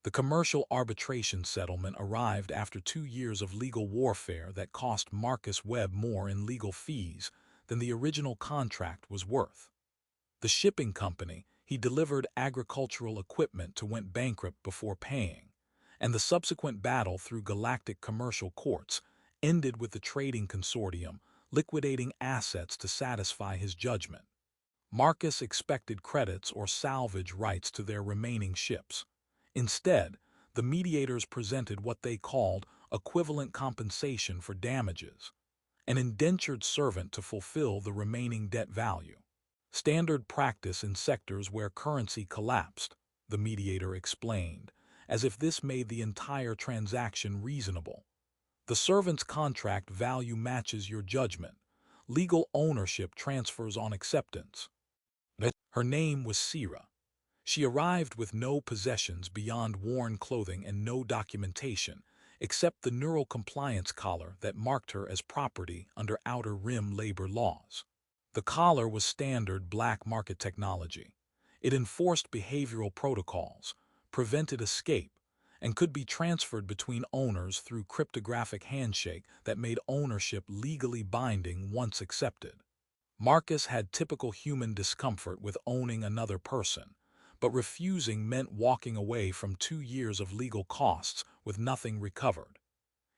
The commercial arbitration settlement arrived after 2 years of legal warfare that cost Marcus Webb more in legal fees than the original contract was worth. The shipping company he delivered agricultural equipment to went bankrupt before paying, and the subsequent battle through galactic commercial courts ended with the trading consortium liquidating assets to satisfy his judgment. Marcus expected credits or salvage rights to their remaining ships. Instead, the mediators presented what they called equivalent compensation for damages, an indentured servant to fulfill the remaining debt value. Standard practice in sectors where currency collapsed, the mediator explained, as if this made the entire transaction reasonable. The servant's contract value matches your judgment. Legal ownership transfers on acceptance. Her name was Sira. She arrived with no possessions beyond worn clothing and no documentation, except the neural compliance collar that marked her as property under Outer Rim labor laws. The collar was standard black market technology. It enforced behavioral protocols, prevented escape, and could be transferred between owners through cryptographic handshake that made ownership legally binding once accepted. Marcus had typical human discomfort with owning another person, but refusing meant walking away from 2 years of legal costs with nothing recovered.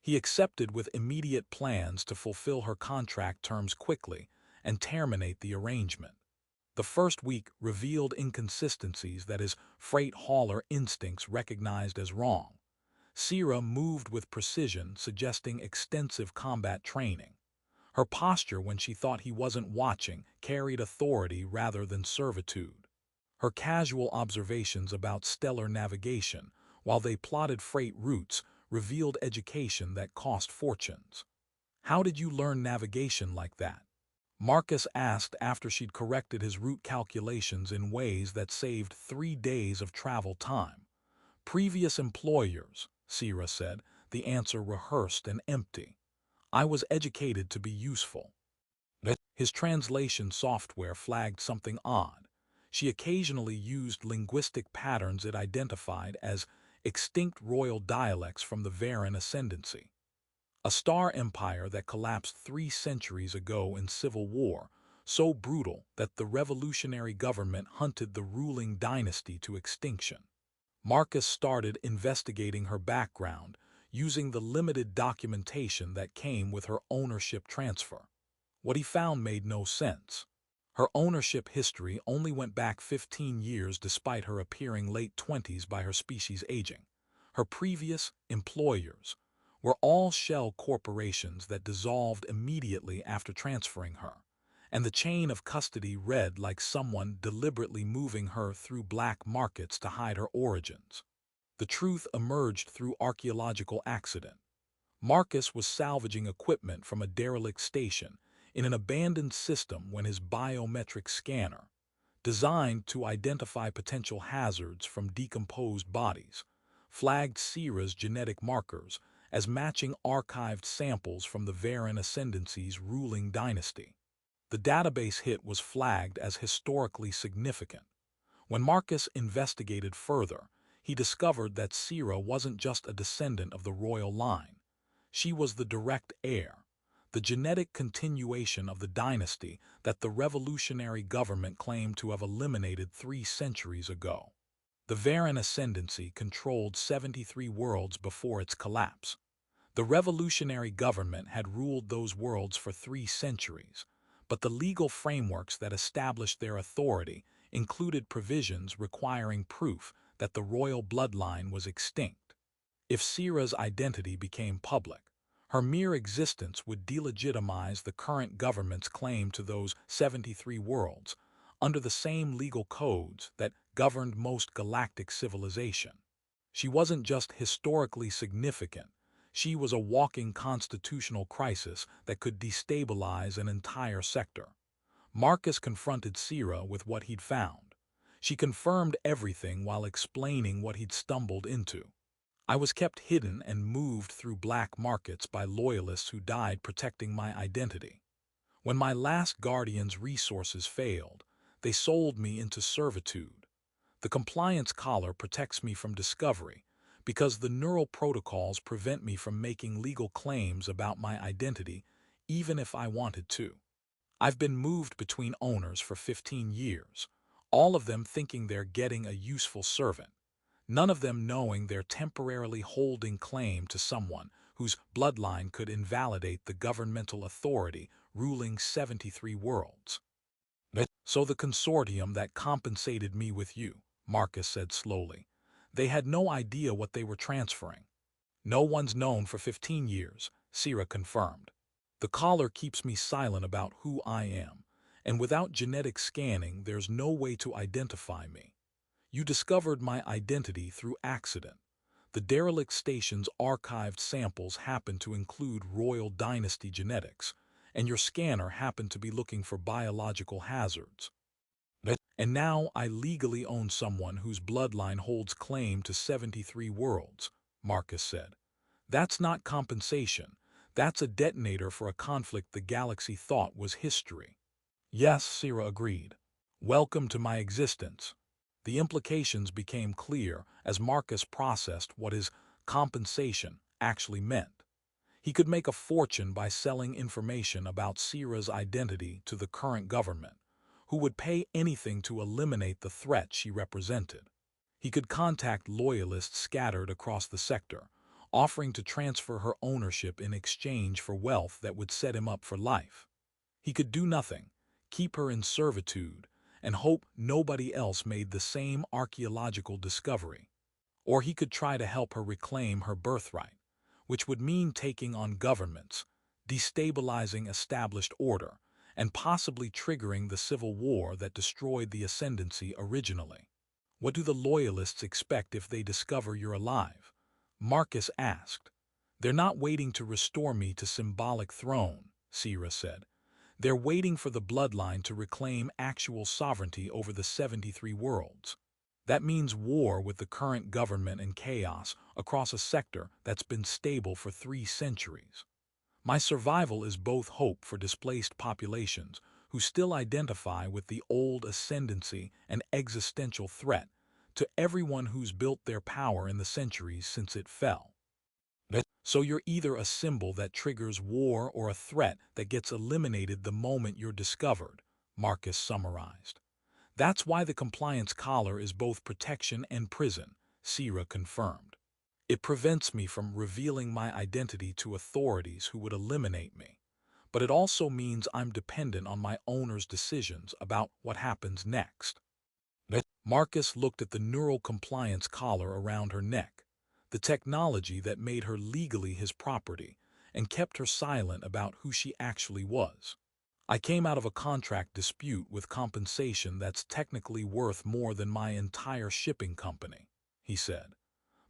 He accepted with immediate plans to fulfill her contract terms quickly and terminate the arrangement. The first week revealed inconsistencies that his freight hauler instincts recognized as wrong. Sira moved with precision, suggesting extensive combat training. Her posture when she thought he wasn't watching carried authority rather than servitude. Her casual observations about stellar navigation, while they plotted freight routes, revealed education that cost fortunes. "How did you learn navigation like that?" Marcus asked after she'd corrected his route calculations in ways that saved 3 days of travel time. "Previous employers," Sira said, the answer rehearsed and empty. "I was educated to be useful." His translation software flagged something odd. She occasionally used linguistic patterns it identified as extinct royal dialects from the Veran Ascendancy, a star empire that collapsed 3 centuries ago in civil war, so brutal that the revolutionary government hunted the ruling dynasty to extinction. Marcus started investigating her background, using the limited documentation that came with her ownership transfer. What he found made no sense. Her ownership history only went back 15 years despite her appearing late 20s by her species aging. Her previous employers were all shell corporations that dissolved immediately after transferring her, and the chain of custody read like someone deliberately moving her through black markets to hide her origins. The truth emerged through archaeological accident. Marcus was salvaging equipment from a derelict station in an abandoned system when his biometric scanner, designed to identify potential hazards from decomposed bodies, flagged Sira's genetic markers as matching archived samples from the Veran Ascendancy's ruling dynasty. The database hit was flagged as historically significant. When Marcus investigated further, he discovered that Sira wasn't just a descendant of the royal line. She was the direct heir, the genetic continuation of the dynasty that the revolutionary government claimed to have eliminated 3 centuries ago. The Veran Ascendancy controlled 73 worlds before its collapse. The revolutionary government had ruled those worlds for 3 centuries, but the legal frameworks that established their authority included provisions requiring proof that the royal bloodline was extinct. If Sira's identity became public, her mere existence would delegitimize the current government's claim to those 73 worlds under the same legal codes that governed most galactic civilization. She wasn't just historically significant, she was a walking constitutional crisis that could destabilize an entire sector. Marcus confronted Sira with what he'd found. She confirmed everything while explaining what he'd stumbled into. "I was kept hidden and moved through black markets by loyalists who died protecting my identity. When my last guardian's resources failed, they sold me into servitude. The compliance collar protects me from discovery, because the neural protocols prevent me from making legal claims about my identity, even if I wanted to. I've been moved between owners for 15 years, all of them thinking they're getting a useful servant, none of them knowing they're temporarily holding claim to someone whose bloodline could invalidate the governmental authority ruling 73 worlds. So the consortium that compensated me with you, Marcus said slowly, they had no idea what they were transferring. No one's known for 15 years, Sira confirmed. The collar keeps me silent about who I am, and without genetic scanning there's no way to identify me. You discovered my identity through accident. The derelict station's archived samples happen to include royal dynasty genetics, and your scanner happened to be looking for biological hazards. And now I legally own someone whose bloodline holds claim to 73 worlds, Marcus said. That's not compensation. That's a detonator for a conflict the galaxy thought was history. Yes, Sira agreed. Welcome to my existence. The implications became clear as Marcus processed what his compensation actually meant. He could make a fortune by selling information about Sira's identity to the current government, who would pay anything to eliminate the threat she represented. He could contact loyalists scattered across the sector, offering to transfer her ownership in exchange for wealth that would set him up for life. He could do nothing, keep her in servitude, and hope nobody else made the same archaeological discovery. Or he could try to help her reclaim her birthright, which would mean taking on governments, destabilizing established order, and possibly triggering the civil war that destroyed the Ascendancy originally. What do the loyalists expect if they discover you're alive? Marcus asked. They're not waiting to restore me to symbolic throne, Sira said. They're waiting for the bloodline to reclaim actual sovereignty over the 73 worlds. That means war with the current government and chaos across a sector that's been stable for 3 centuries. My survival is both hope for displaced populations who still identify with the old ascendancy and existential threat to everyone who's built their power in the centuries since it fell. So you're either a symbol that triggers war or a threat that gets eliminated the moment you're discovered, Marcus summarized. That's why the compliance collar is both protection and prison, Sira confirmed. It prevents me from revealing my identity to authorities who would eliminate me, but it also means I'm dependent on my owner's decisions about what happens next. Marcus looked at the neural compliance collar around her neck, the technology that made her legally his property, and kept her silent about who she actually was. I came out of a contract dispute with compensation that's technically worth more than my entire shipping company, he said,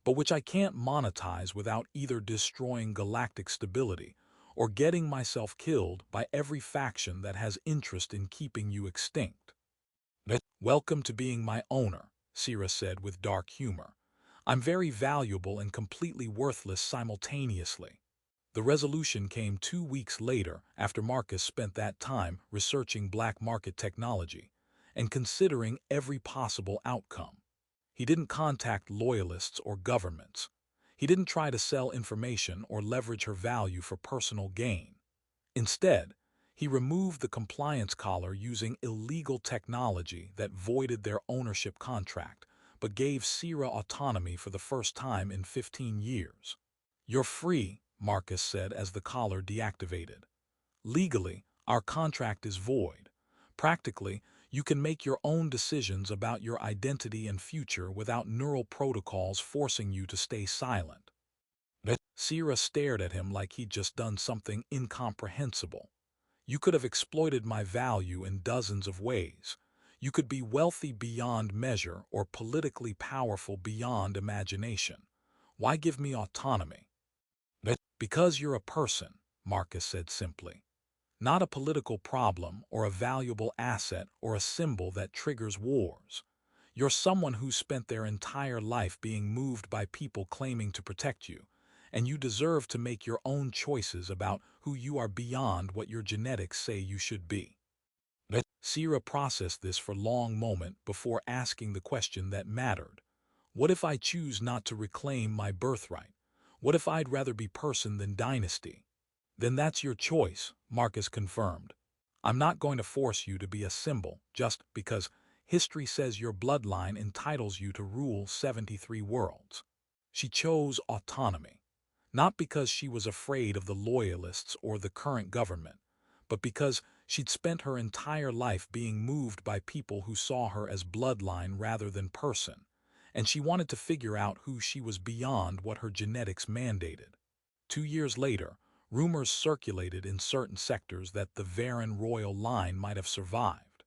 but which I can't monetize without either destroying galactic stability or getting myself killed by every faction that has interest in keeping you extinct. Welcome to being my owner, Sira said with dark humor. I'm very valuable and completely worthless simultaneously. The resolution came 2 weeks later after Marcus spent that time researching black market technology and considering every possible outcome. He didn't contact loyalists or governments. He didn't try to sell information or leverage her value for personal gain. Instead, he removed the compliance collar using illegal technology that voided their ownership contract but gave Sira autonomy for the first time in 15 years. You're free, Marcus said as the collar deactivated. Legally, our contract is void. Practically, you can make your own decisions about your identity and future without neural protocols forcing you to stay silent. Sira stared at him like he'd just done something incomprehensible. You could have exploited my value in dozens of ways. You could be wealthy beyond measure or politically powerful beyond imagination. Why give me autonomy? Because you're a person, Marcus said simply. Not a political problem or a valuable asset or a symbol that triggers wars. You're someone who spent their entire life being moved by people claiming to protect you, and you deserve to make your own choices about who you are beyond what your genetics say you should be. Sira processed this for a long moment before asking the question that mattered. What if I choose not to reclaim my birthright? What if I'd rather be person than dynasty? Then that's your choice, Marcus confirmed. I'm not going to force you to be a symbol just because history says your bloodline entitles you to rule 73 worlds. She chose autonomy, not because she was afraid of the loyalists or the current government, but because she'd spent her entire life being moved by people who saw her as bloodline rather than person, and she wanted to figure out who she was beyond what her genetics mandated. 2 years later, rumors circulated in certain sectors that the Veran royal line might have survived.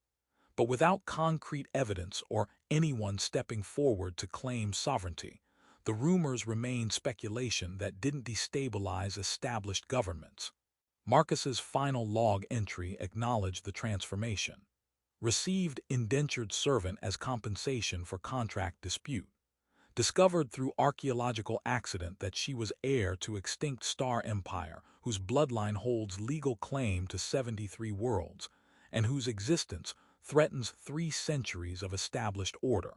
But without concrete evidence or anyone stepping forward to claim sovereignty, the rumors remained speculation that didn't destabilize established governments. Marcus's final log entry acknowledged the transformation. Received indentured servant as compensation for contract dispute. Discovered through archaeological accident that she was heir to extinct star empire whose bloodline holds legal claim to 73 worlds and whose existence threatens 3 centuries of established order.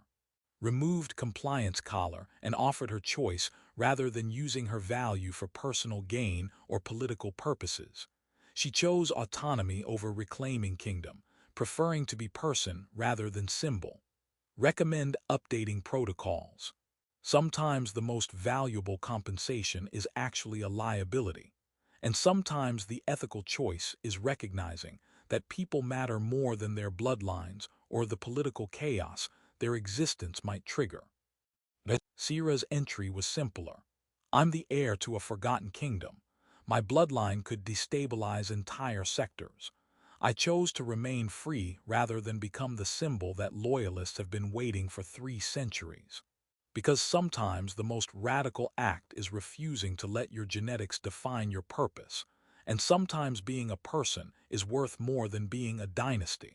Removed compliance collar and offered her choice rather than using her value for personal gain or political purposes. She chose autonomy over reclaiming kingdom, preferring to be person rather than symbol. Recommend updating protocols. Sometimes the most valuable compensation is actually a liability, and sometimes the ethical choice is recognizing that people matter more than their bloodlines or the political chaos their existence might trigger. Sierra's entry was simpler. I'm the heir to a forgotten kingdom. My bloodline could destabilize entire sectors. I chose to remain free rather than become the symbol that loyalists have been waiting for 3 centuries. Because sometimes the most radical act is refusing to let your genetics define your purpose, and sometimes being a person is worth more than being a dynasty.